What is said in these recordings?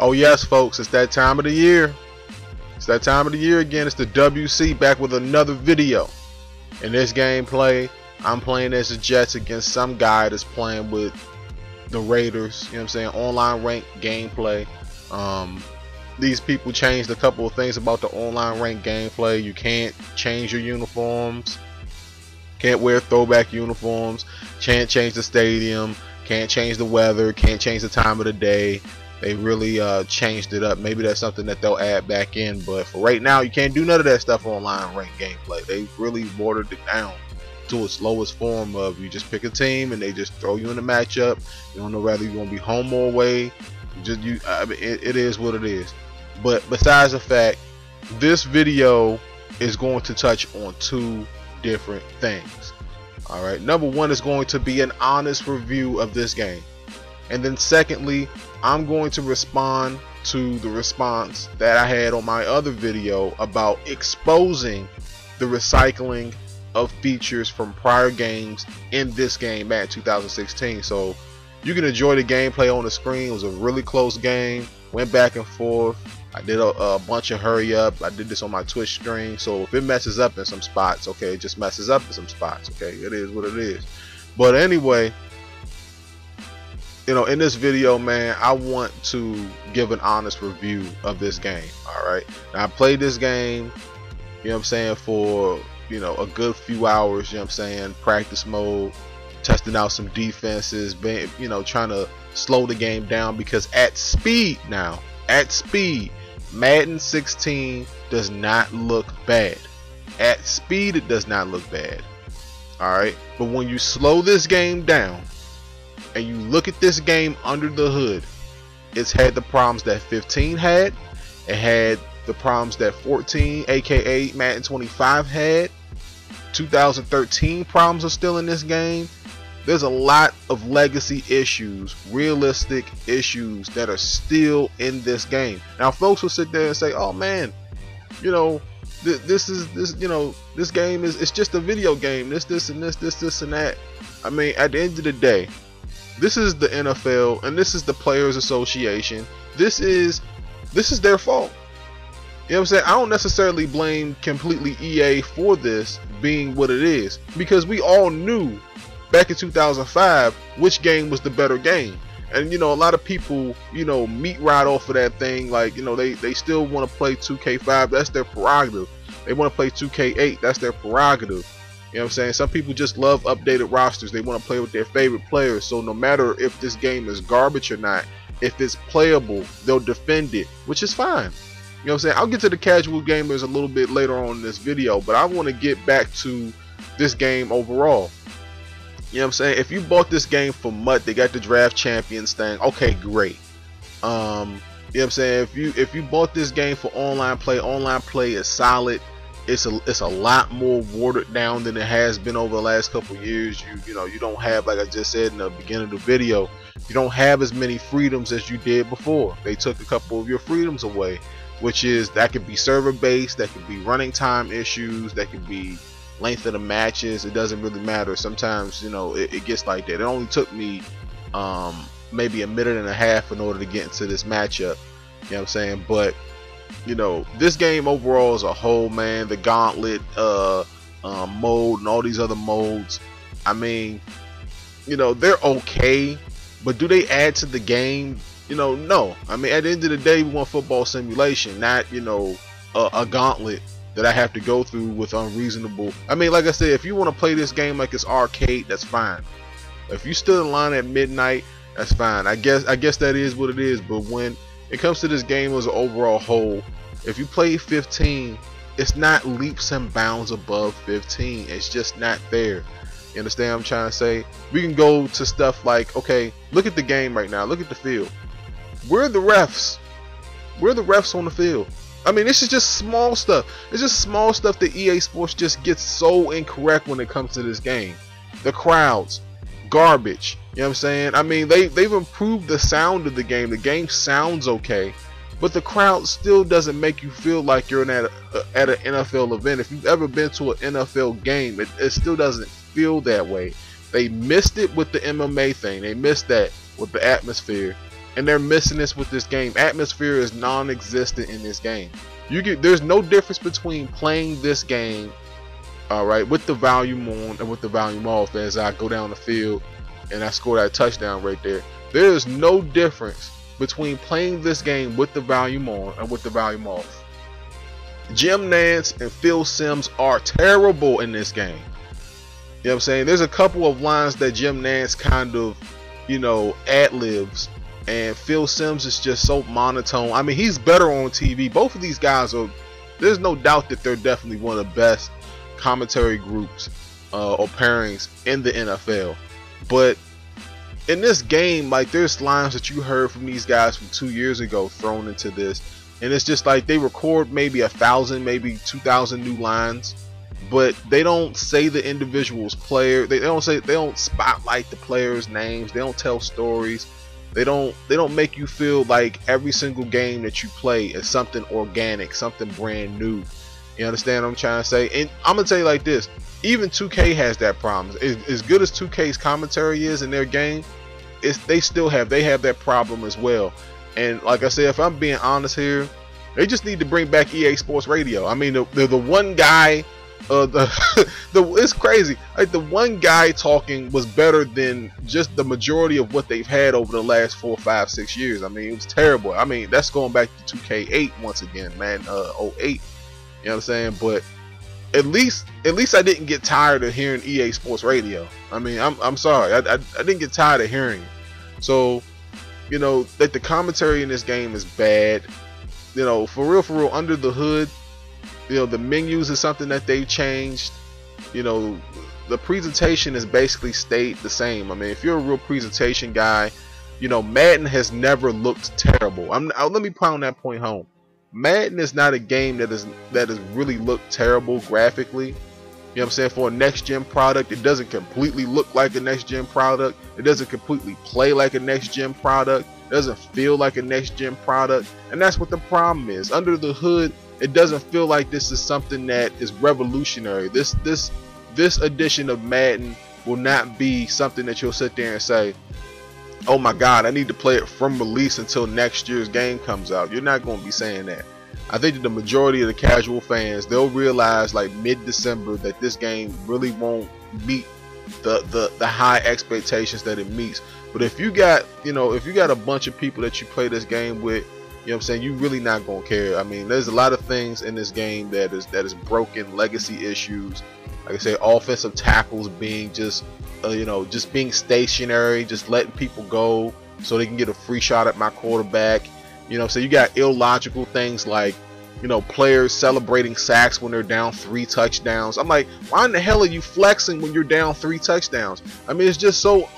Oh yes, folks, it's that time of the year. It's that time of the year again. It's the WC back with another video. In this gameplay, I'm playing as the Jets against some guy that's playing with the Raiders. You know what I'm saying? Online ranked gameplay. These people changed a couple of things about the online ranked gameplay. You can't change your uniforms. Can't wear throwback uniforms. Can't change the stadium. Can't change the weather. Can't change the time of the day. They really changed it up. Maybe that's something that they'll add back in, but for right now, you can't do none of that stuff online ranked gameplay. They really watered it down to its lowest form of you just pick a team and they just throw you in the matchup. You don't know whether you're gonna be home or away. I mean, it is what it is. But besides the fact, this video is going to touch on two different things. All right, number one is going to be an honest review of this game. And then secondly, I'm going to respond to the response that I had on my other video about exposing the recycling of features from prior games in this game, Madden 2016. So you can enjoy the gameplay on the screen. It was a really close game. Went back and forth. I did a bunch of hurry up. I did this on my Twitch screen. So if it messes up in some spots, okay, it just messes up in some spots. Okay, it is what it is. But anyway, you know, in this video, man, I want to give an honest review of this game. All right, now I played this game, you know what I'm saying, for, you know, a good few hours, you know what I'm saying, practice mode, testing out some defenses, you know, trying to slow the game down, because at speed now, Madden 16 does not look bad. At speed, it does not look bad. All right, but when you slow this game down and you look at this game under the hood, it's had the problems that 15 had. It had the problems that 14, aka Madden 25, had. 2013 problems are still in this game. There's a lot of legacy issues, realistic issues that are still in this game. Now folks will sit there and say, oh man, you know, this game is, it's just a video game, this and that. I mean, at the end of the day, this is the NFL and this is the Players Association. This is their fault. You know what I'm saying? I don't necessarily blame completely EA for this being what it is, because we all knew back in 2005 which game was the better game. And you know, a lot of people, you know, meat right off of that thing, like, you know, they still want to play 2K5. That's their prerogative. They want to play 2K8. That's their prerogative. You know what I'm saying? Some people just love updated rosters. They want to play with their favorite players. So no matter if this game is garbage or not, if it's playable, they'll defend it, which is fine. You know what I'm saying? I'll get to the casual gamers a little bit later on in this video, but I want to get back to this game overall. You know what I'm saying? If you bought this game for MUT, they got the draft champions thing. Okay, great. You know what I'm saying? If you bought this game for online play is solid. It's a lot more watered down than it has been over the last couple of years. You know, you don't have, like I just said in the beginning of the video, you don't have as many freedoms as you did before. They took a couple of your freedoms away, which is, that could be server based, that could be running time issues, that could be length of the matches. It doesn't really matter. Sometimes, you know, it gets like that. It only took me maybe a minute and a half in order to get into this matchup. You know what I'm saying? But you know, this game overall as a whole, man, the gauntlet mode and all these other modes, I mean, you know, they're okay, but do they add to the game? You know, no. I mean, at the end of the day, we want football simulation, not, you know, a gauntlet that I have to go through with unreasonable. I mean, like I said, if you want to play this game like it's arcade, that's fine. If you stood in line at midnight, that's fine. I guess that is what it is. But when it comes to this game as an overall whole, if you play 15, it's not leaps and bounds above 15. It's just not there. You understand what I'm trying to say? We can go to stuff like, okay, look at the game right now. Look at the field. Where are the refs? Where are the refs on the field? I mean, this is just small stuff. It's just small stuff that EA Sports just gets so incorrect when it comes to this game. The crowds, garbage. You know what I'm saying? I mean, they've improved the sound of the game. The game sounds okay, but the crowd still doesn't make you feel like you're at an NFL event. If you've ever been to an NFL game, it still doesn't feel that way. They missed it with the MMA thing. They missed that with the atmosphere. and they're missing this with this game. Atmosphere is non-existent in this game. There's no difference between playing this game, all right, with the volume on and with the volume off. As I go down the field and I score that touchdown right there, there is no difference between playing this game with the volume on and with the volume off. Jim Nantz and Phil Simms are terrible in this game. You know what I'm saying? There's a couple of lines that Jim Nantz kind of, ad-libs, and Phil Simms is just so monotone. I mean, he's better on TV. Both of these guys are, there's no doubt that they're definitely one of the best commentary groups or pairings in the NFL. But in this game, like, there's lines that you heard from these guys from 2 years ago thrown into this, and it's just like they record maybe 1,000, maybe 2,000 new lines, but they don't say the individual's player. They don't spotlight the players' names. They don't tell stories. They don't make you feel like every single game that you play is something organic, something brand new. You understand what I'm trying to say? And I'm gonna tell you like this: even 2K has that problem. As good as 2K's commentary is in their game, they have that problem as well. And like I said, if I'm being honest here, they just need to bring back EA Sports Radio. I mean, the one guy, it's crazy. Like, the one guy talking was better than just the majority of what they've had over the last 4, 5, 6 years. I mean, it was terrible. I mean, that's going back to 2K8 once again, man. 08. You know what I'm saying? But at least I didn't get tired of hearing EA Sports Radio. I mean, I'm sorry, I didn't get tired of hearing it. So, that the commentary in this game is bad. For real, under the hood, the menus is something that they changed. The presentation is basically stayed the same. I mean, if you're a real presentation guy, Madden has never looked terrible. Let me pound that point home. Madden is not a game that has really looked terrible graphically. You know what I'm saying? For a next gen product, it doesn't completely look like a next gen product. It doesn't completely play like a next gen product. It doesn't feel like a next gen product. And that's what the problem is. Under the hood, it doesn't feel like this is something that is revolutionary. This edition of Madden will not be something that you'll sit there and say, oh my god, I need to play it from release until next year's game comes out. You're not going to be saying that. I think that the majority of the casual fans, they'll realize like mid-December that this game really won't meet the high expectations that it meets. But if you got a bunch of people that you play this game with, you know what I'm saying, you really not gonna care. I mean, there's a lot of things in this game that is broken, legacy issues. Like I say, offensive tackles being just being stationary, just letting people go so they can get a free shot at my quarterback. So you got illogical things like, players celebrating sacks when they're down 3 touchdowns. I'm like, why in the hell are you flexing when you're down 3 touchdowns? I mean, it's just so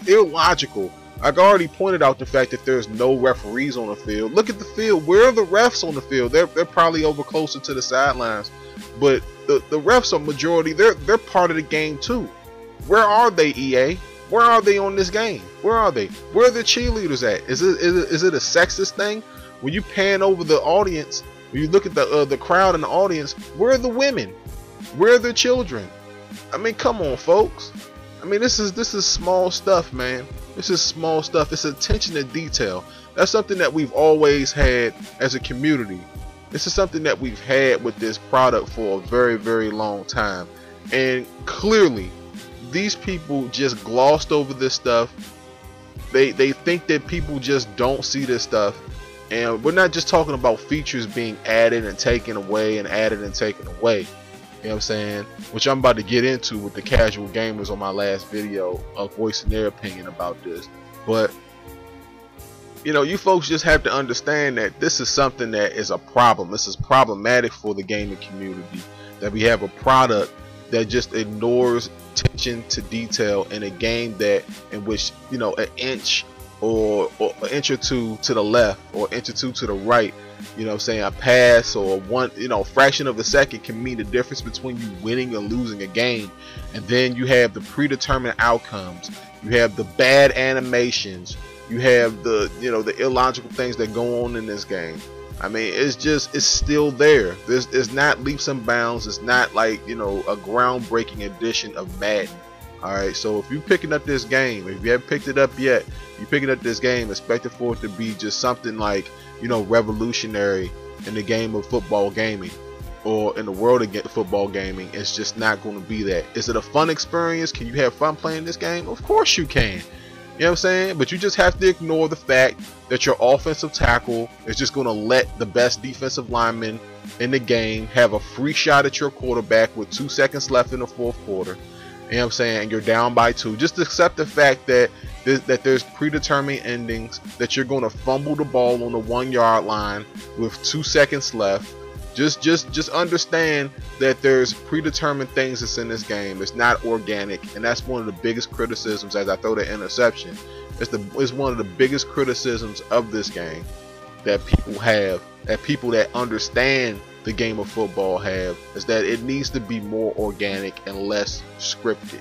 illogical. I've already pointed out the fact that there's no referees on the field. Look at the field. Where are the refs on the field? They're probably over closer to the sidelines. But the refs are majority. They're part of the game too. Where are they, EA? Where are they on this game? Where are they? Where are the cheerleaders at? Is it a sexist thing? When you pan over the audience, when you look at the crowd and the audience, where are the women? Where are the children? I mean, come on, folks. I mean, this is small stuff, man. This is small stuff. It's attention to detail. That's something that we've always had as a community. This is something that we've had with this product for a very, very long time. And clearly, these people just glossed over this stuff. They think that people just don't see this stuff. And we're not just talking about features being added and taken away and added and taken away. You know what I'm saying? Which I'm about to get into with the casual gamers on my last video of voicing their opinion about this. But you folks just have to understand that this is something that is a problem. This is problematic for the gaming community, that we have a product that just ignores attention to detail in a game in which an inch or an inch or two to the left or an inch or two to the right, a pass or one fraction of a second can mean the difference between you winning or losing a game. And then you have the predetermined outcomes, you have the bad animations, you have the illogical things that go on in this game. I mean, it's still there. It's not leaps and bounds. It's not like a groundbreaking edition of Madden. Alright, so if you're picking up this game, if you haven't picked it up yet, you're picking up this game, expect it for it to be just something like, you know, revolutionary in the game of football gaming, or in the world of football gaming. It's just not going to be that. Is it a fun experience? Can you have fun playing this game? Of course you can. You know what I'm saying? But you just have to ignore the fact that your offensive tackle is just going to let the best defensive lineman in the game have a free shot at your quarterback with 2 seconds left in the fourth quarter. You know what I'm saying? And you're down by 2. Just accept the fact that there's predetermined endings, that you're going to fumble the ball on the 1 yard line with 2 seconds left. Just understand that there's predetermined things that's in this game. It's not organic, and that's one of the biggest criticisms. As I throw the interception, it's one of the biggest criticisms of this game that people have, that people that understand the game of football have, is that it needs to be more organic and less scripted.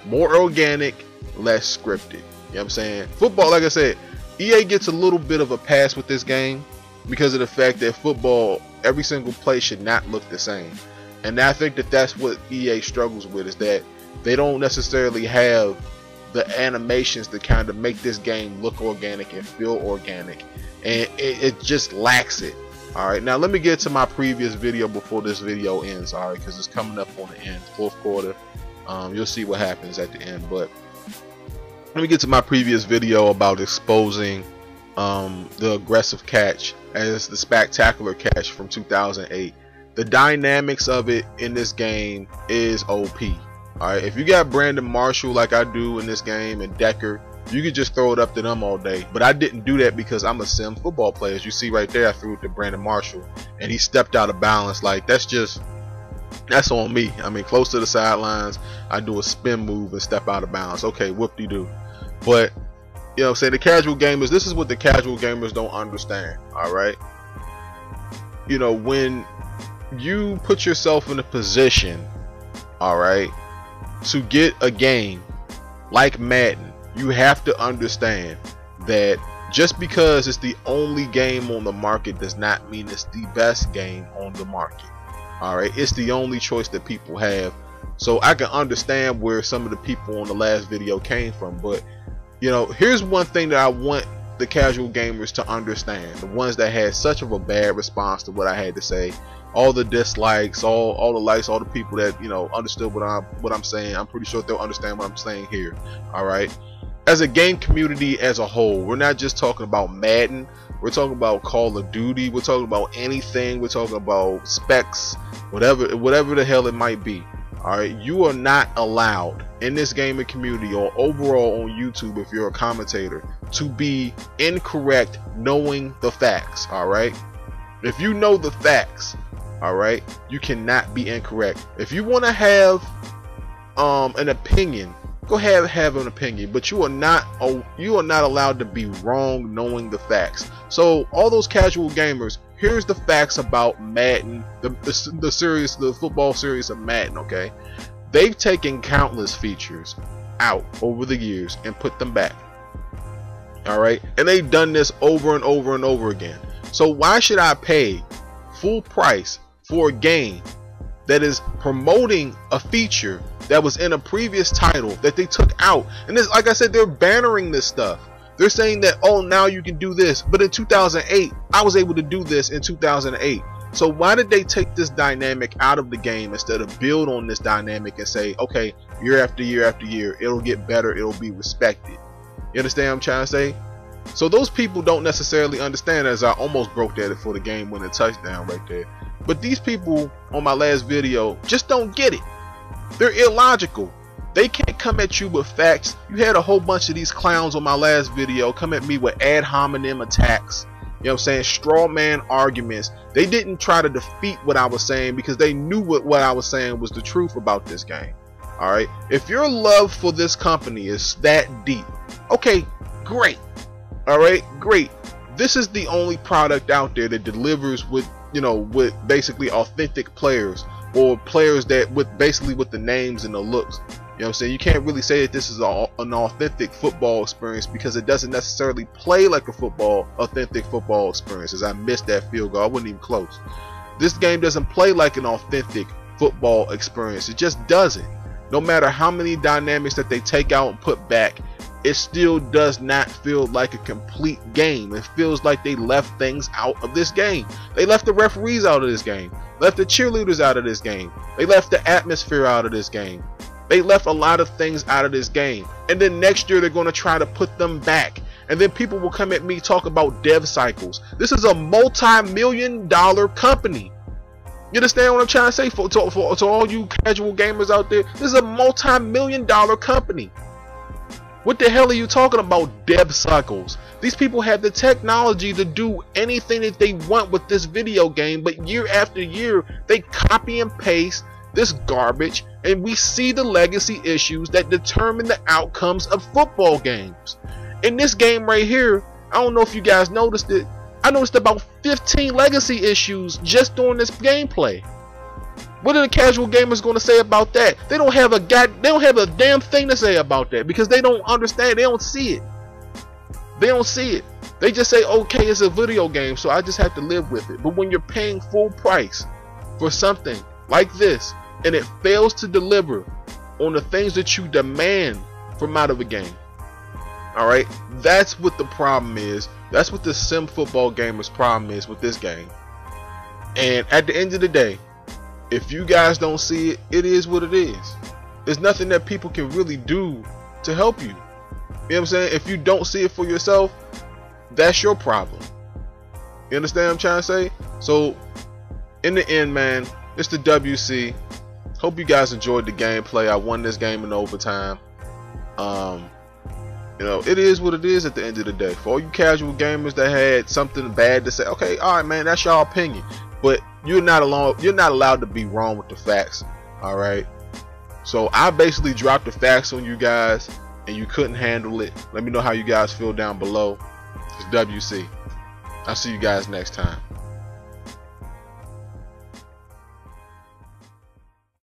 More organic, less scripted. You know what I'm saying? Football, like I said, EA gets a little bit of a pass with this game because of the fact that football, every single play should not look the same. And I think that that's what EA struggles with, is that they don't necessarily have the animations to kind of make this game look organic and feel organic, and it just lacks it. Alright, now let me get to my previous video before this video ends, alright, because it's coming up on the end, fourth quarter. You'll see what happens at the end, but let me get to my previous video about exposing the aggressive catch as the spectacular catch from 2008. The dynamics of it in this game is OP. Alright, if you got Brandon Marshall like I do in this game and Decker, you could just throw it up to them all day. But I didn't do that because I'm a sim football player. As you see right there, I threw it to Brandon Marshall and he stepped out of balance. Like, that's on me. I mean, close to the sidelines, I do a spin move and step out of bounds. Okay, whoop-de-doo. But, you know what I'm saying, the casual gamers, this is what the casual gamers don't understand. Alright, you know, when you put yourself in a position, alright, to get a game like Madden, you have to understand that just because it's the only game on the market does not mean it's the best game on the market. Alright, it's the only choice that people have. So I can understand where some of the people on the last video came from, but you know, here's one thing that I want the casual gamers to understand, the ones that had such of a bad response to what I had to say, all the dislikes, all the likes, all the people that, you know, understood what I'm saying. I'm pretty sure they'll understand what I'm saying here. Alright, as a game community as a whole, we're not just talking about Madden, we're talking about Call of Duty, we're talking about anything, we're talking about specs, whatever the hell it might be. Alright, you are not allowed in this gaming community or overall on YouTube, if you're a commentator, to be incorrect knowing the facts. Alright, if you know the facts, alright, you cannot be incorrect. If you want to have an opinion, go ahead, have an opinion, but you are not allowed to be wrong knowing the facts. So all those casual gamers, here's the facts about Madden, the football series of Madden. Okay, they've taken countless features out over the years and put them back. Alright, and they've done this over and over and over again. So why should I pay full price for a game that is promoting a feature that was in a previous title that they took out? And this, like I said, they're bannering this stuff. They're saying that, oh, now you can do this, but in 2008 I was able to do this in 2008. So why did they take this dynamic out of the game instead of build on this dynamic and say, okay, year after year after year, it'll get better, it'll be respected? You understand what I'm trying to say? So those people don't necessarily understand, as I almost broke that for the game winning touchdown right there. But these people on my last video just don't get it. They're illogical. They can't come at you with facts. You had a whole bunch of these clowns on my last video come at me with ad hominem attacks. You know what I'm saying? Straw man arguments. They didn't try to defeat what I was saying because they knew what I was saying was the truth about this game. Alright? If your love for this company is that deep, okay, great. Alright, great. This is the only product out there that delivers with, you know, with basically authentic players, or players that with the names and the looks. You know what I'm saying? You can't really say that this is an authentic football experience because it doesn't necessarily play like a authentic football experience. As I missed that field goal, I wasn't even close. This game doesn't play like an authentic football experience. It just doesn't. no matter how many dynamics that they take out and put back, it still does not feel like a complete game. It feels like they left things out of this game. They left the referees out of this game, left the cheerleaders out of this game, they left the atmosphere out of this game. They left a lot of things out of this game. And then next year they're going to try to put them back. And then people will come at me talk about dev cycles. This is a multi-million-dollar company. You understand what I'm trying to say? To all you casual gamers out there, this is a multi-million-dollar company. What the hell are you talking about, dev cycles? These people have the technology to do anything that they want with this video game, but year after year they copy and paste this garbage, and we see the legacy issues that determine the outcomes of football games. In this game right here, I don't know if you guys noticed it, I noticed about 15 legacy issues just during this gameplay. What are the casual gamers going to say about that? They don't have a damn thing to say about that, because they don't understand. They don't see it. They don't see it. They just say, okay, it's a video game, so I just have to live with it. But when you're paying full price for something like this, and it fails to deliver on the things that you demand from out of a game, alright, that's what the problem is. That's what the sim football gamer's problem is with this game. And at the end of the day, if you guys don't see it, it is what it is. There's nothing that people can really do to help you. You know what I'm saying? If you don't see it for yourself, that's your problem. You understand what I'm trying to say? So in the end, man, it's the WC. Hope you guys enjoyed the gameplay. I won this game in overtime. You know, it is what it is at the end of the day. For all you casual gamers that had something bad to say, okay, alright, man, that's your opinion. But you're not alone. You're not allowed to be wrong with the facts. Alright. So I basically dropped the facts on you guys, and you couldn't handle it. Let me know how you guys feel down below. It's WC. I'll see you guys next time.